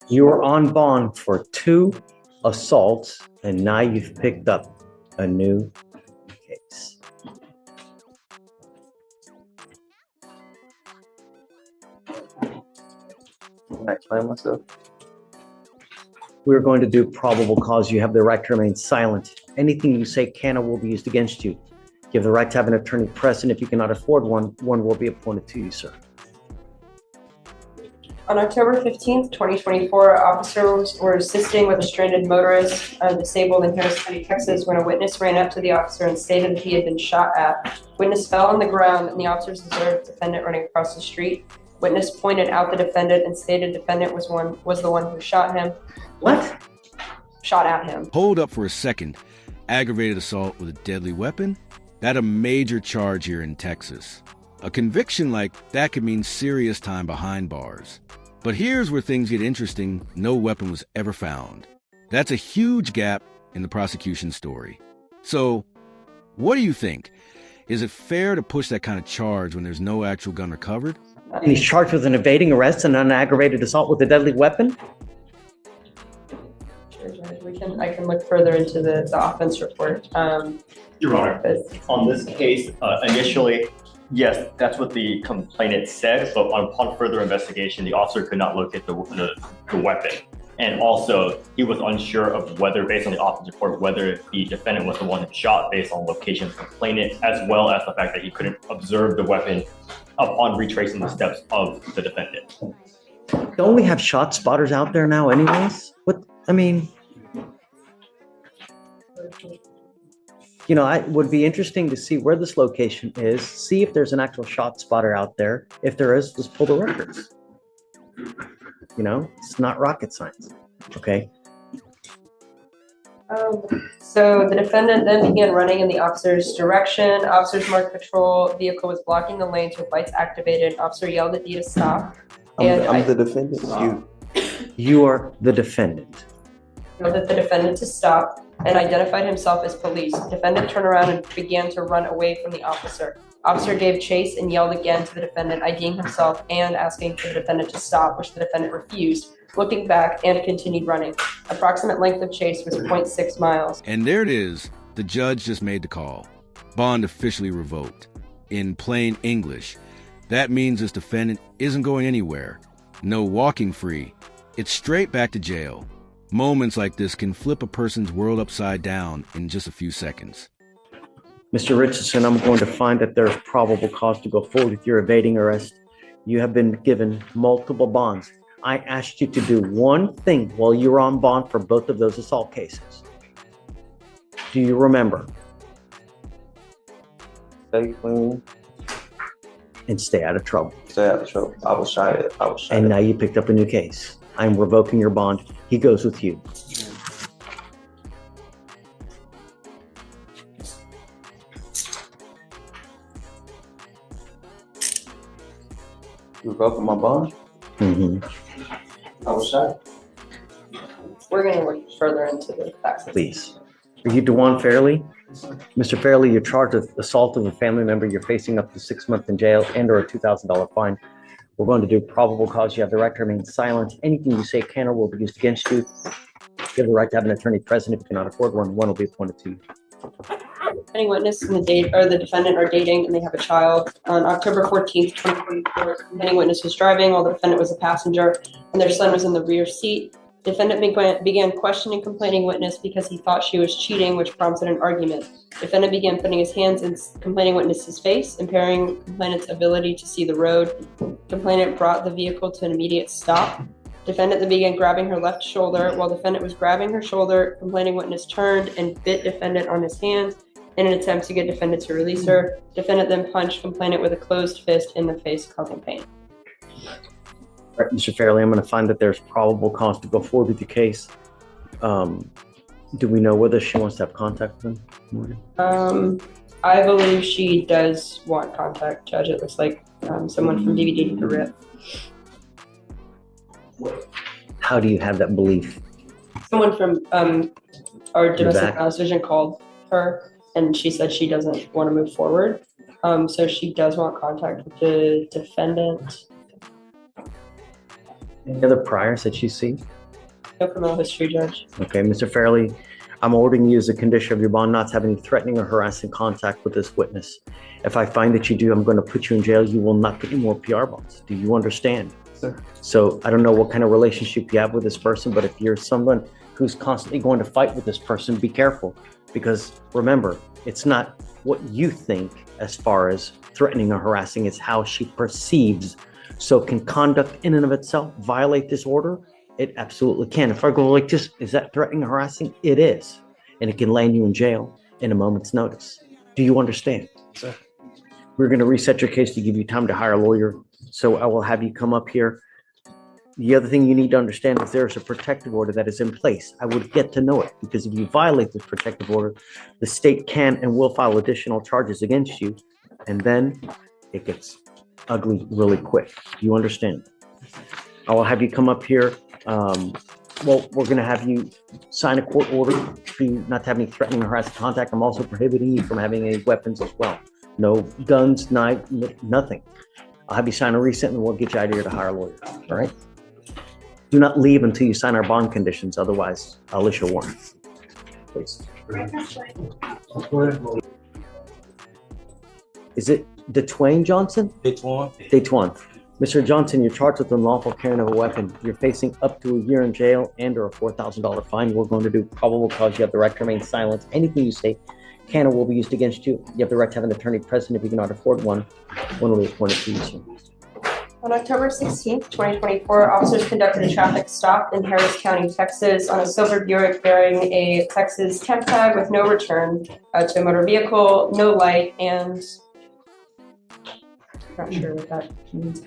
You are on bond for 2 assaults, and now you've picked up a new case. Can I explain myself? We're going to do probable cause. You have the right to remain silent. Anything you say can or will be used against you. You have the right to have an attorney present. If you cannot afford one, one will be appointed to you, sir. On October 15th, 2024, officers were assisting with a stranded motorist disabled in Harris County, Texas, when a witness ran up to the officer and stated that he had been shot at. Witness fell on the ground and the officers observed defendant running across the street. Witness pointed out the defendant and stated defendant was the one who shot him. What? Shot at him. Hold up for a second. Aggravated assault with a deadly weapon? That's a major charge here in Texas. A conviction like that could mean serious time behind bars. But here's where things get interesting. No weapon was ever found. That's a huge gap in the prosecution story. So, what do you think? Is it fair to push that kind of charge when there's no actual gun recovered? And he's charged with an evading arrest and an aggravated assault with a deadly weapon? Sure, Judge. I can look further into the offense report. Your Honor, on this case, initially, yes, that's what the complainant said, but upon further investigation, the officer could not locate the weapon. And also, he was unsure of whether, based on the offense report, whether the defendant was the one who shot based on location of the complainant, as well as the fact that he couldn't observe the weapon upon retracing the steps of the defendant. Don't we have shot spotters out there now anyways? It would be interesting to see where this location is, see if there's an actual shot spotter out there. If there is, let's pull the records. It's not rocket science, okay? So the defendant then began running in the officer's direction. Officers marked patrol vehicle was blocking the lanes with lights activated. Officer yelled at Dee to stop. I'm the defendant. You are the defendant. Yelled at the defendant to stop and identified himself as police. Defendant turned around and began to run away from the officer. Officer gave chase and yelled again to the defendant, IDing himself and asking for the defendant to stop, which the defendant refused, looking back and continued running. Approximate length of chase was 0.6 miles. And there it is. The judge just made the call. Bond officially revoked. In plain English, that means this defendant isn't going anywhere. No walking free. It's straight back to jail. Moments like this can flip a person's world upside down in just a few seconds. Mr. Richardson, I'm going to find that there's probable cause to go forward with your evading arrest. You have been given multiple bonds. I asked you to do one thing while you were on bond for both of those assault cases. Do you remember? Stay clean. And stay out of trouble. Stay out of trouble. I was shy. And now you picked up a new case. I'm revoking your bond. He goes with you. You revoking my bond? Mm-hmm. I was shy. We're going to look further into the facts. Please. Are you DeJuan Fairley? Mr. Fairley, you're charged with assault of a family member. You're facing up to 6 months in jail and or a $2,000 fine. We're going to do probable cause. You have the right to remain silent. Anything you say can or will be used against you. You have the right to have an attorney present. If you cannot afford one, one will be appointed to you. Any witness and the defendant are dating and they have a child. On October 14th, 2024, any witness was driving while the defendant was a passenger and their son was in the rear seat. Defendant began questioning complaining witness because he thought she was cheating, which prompted an argument. Defendant began putting his hands in complaining witness's face, impairing complainant's ability to see the road. Complainant brought the vehicle to an immediate stop. Defendant then began grabbing her left shoulder. While defendant was grabbing her shoulder, complaining witness turned and bit defendant on his hands in an attempt to get defendant to release her. Defendant then punched complainant with a closed fist in the face, causing pain. All right, Mr. Fairley, I'm going to find that there's probable cause to go forward with the case. Do we know whether she wants to have contact with him? I believe she does want contact, Judge. It looks like someone from DVD did the rip. How do you have that belief? Someone from our domestic violence division called her, and she said she doesn't want to move forward. So she does want contact with the defendant. Any other priors that you see? No criminal history, Judge. Okay, Mr. Fairley, I'm ordering you as a condition of your bond not to have any threatening or harassing contact with this witness. If I find that you do, I'm going to put you in jail. You will not get any more PR bonds. Do you understand? Sir. So I don't know what kind of relationship you have with this person, but if you're someone who's constantly going to fight with this person, be careful. Because remember, it's not what you think as far as threatening or harassing, it's how she perceives. So can conduct in and of itself violate this order? It absolutely can. If I go like this, is that threatening or harassing? It is. And it can land you in jail in a moment's notice. Do you understand? Sir. We're going to reset your case to give you time to hire a lawyer. So I will have you come up here. The other thing you need to understand is there's a protective order that is in place. I would get to know it because if you violate this protective order, the state can and will file additional charges against you. And then it gets ugly really quick. Do you understand? I will have you come up here. Well, we're going to have you sign a court order for you not to have any threatening or harassing contact. I'm also prohibiting you from having any weapons as well. No guns, knife, nothing. I'll have you sign a receipt and we'll get you out of here to hire a lawyer. All right? Do not leave until you sign our bond conditions. Otherwise, I'll issue a warrant. Please. Is it DeTwain Johnson? DeTwain. Mr. Johnson, you're charged with unlawful carrying of a weapon. You're facing up to a year in jail and or a $4,000 fine. We're going to do probable cause. You have the right to remain silent. Anything you say can or will be used against you. You have the right to have an attorney present if you cannot afford one. One will be appointed to you soon. On October 16th, 2024, officers conducted a traffic stop in Harris County, Texas on a silver Buick bearing a Texas temp tag with no return to a motor vehicle, no light, and not sure what that means.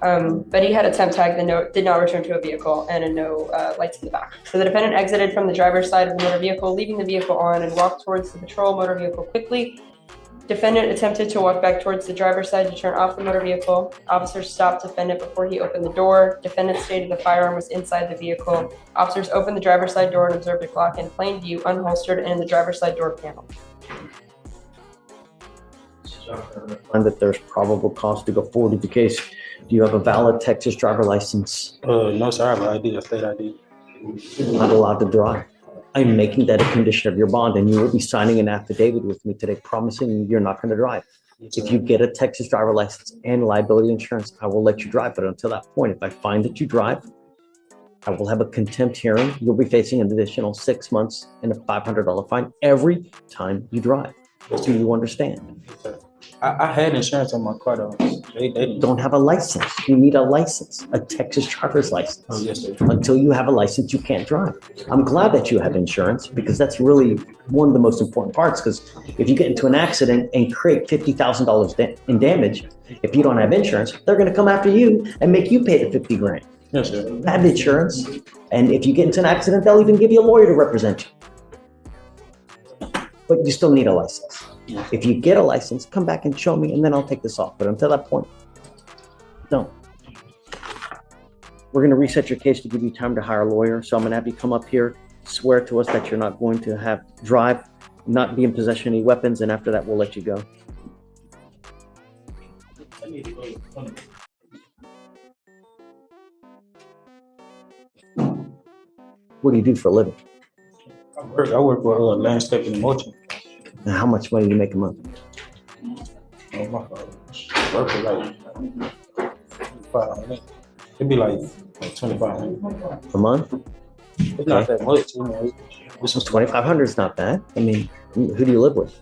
But he had a temp tag that did not return to a vehicle and no lights in the back. So the defendant exited from the driver's side of the motor vehicle, leaving the vehicle on and walked towards the patrol motor vehicle quickly. Defendant attempted to walk back towards the driver's side to turn off the motor vehicle. Officers stopped defendant before he opened the door. Defendant stated the firearm was inside the vehicle. Officers opened the driver's side door and observed a Glock in plain view, unholstered, and in the driver's side door panel. Find that there's probable cause to go forward with the case. Do you have a valid Texas driver license? No, sir. I have an ID, a state ID. You're not allowed to drive. I'm making that a condition of your bond, and you will be signing an affidavit with me today promising you're not going to drive. If you get a Texas driver license and liability insurance, I will let you drive. But until that point, if I find that you drive, I will have a contempt hearing. You'll be facing an additional 6 months and a $500 fine every time you drive. Do you understand? I had insurance on my car, though. They Don't have a license. You need a license, a Texas driver's license. Oh, yes, sir. Until you have a license, you can't drive. I'm glad that you have insurance because that's really one of the most important parts. Because if you get into an accident and create $50,000 in damage, if you don't have insurance, they're going to come after you and make you pay the 50 grand. Yes, sir. Have insurance, and if you get into an accident, they'll even give you a lawyer to represent you. But you still need a license. If you get a license, come back and show me, and then I'll take this off. But until that point, don't. We're going to reset your case to give you time to hire a lawyer. So I'm going to have you come up here, swear to us that you're not going to drive, not be in possession of any weapons, and after that, we'll let you go. What do you do for a living? I work with landscaping and mulching. And how much money do you make a month? Oh, my father. Work for like 500. It'd be like 2,500. A month? It's not that much, you know. This was 2,500 is not bad. I mean, who do you live with?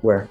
Where?